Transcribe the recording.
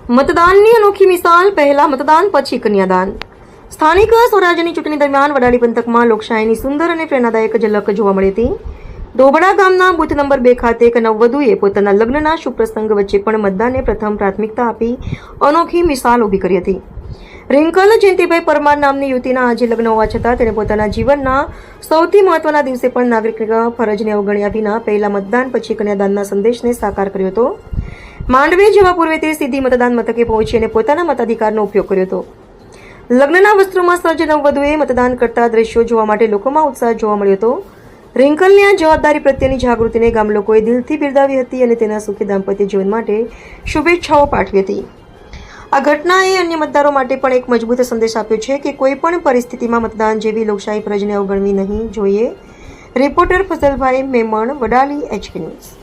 મતદાનની અનોખી મિસાલ, પહેલા મતદાન પછી કન્યાદાન. સ્થાનિક સ્વરાજ્યની ચૂંટણી દરમિયાન વડાલી પંથકમાં લોકશાહીની સુંદર અને પ્રેરણાદાયક ઝલક જોવા મળી હતી. ડોબડા ગામના બૂથ નંબર 2 ખાતે એક નવવધુએ પોતાના લગ્નના શુભ પ્રસંગ વચ્ચે પણ મતદાનને પ્રથમ પ્રાથમિકતા આપી અનોખી મિસાલ ઊભી કરી હતી. રિંકલ જયંતિભાઈ પરમાર નામની યુવતીના આજે લગ્ન હોવા છતાં તેણે પોતાના જીવનના સૌથી મહત્વના દિવસે પણ નાગરિક ફરજને અવગણ્યા વિના પહેલા મતદાન પછી કન્યાદાનના સંદેશને સાકાર કર્યો હતો. માંડવી જવા પૂર્વે તે સીધી મતદાન મથકે પહોંચી અને પોતાના મતાધિકારનો ઉપયોગ કર્યો હતો. લગ્નના વસ્ત્રોમાં સજ્જ નવવધુએ મતદાન કરતા દ્રશ્યો જોવા માટે લોકોમાં ઉત્સાહ જોવા મળ્યો હતો. રિંકલની આ જવાબદારી પ્રત્યેની જાગૃતિને ગામ લોકોએ દિલથી બિરદાવી હતી અને તેના સુખી દાંપત્ય જીવન માટે શુભેચ્છાઓ પાઠવી હતી. આ ઘટનાએ અન્ય મતદારો માટે પણ એક મજબૂત સંદેશ આપ્યો છે કે કોઈ પણ પરિસ્થિતિમાં મતદાન જેવી લોકશાહી ફરજને અવગણવી નહીં જોઈએ. Reporter Fazalbhai Memon, Vadali, HK news.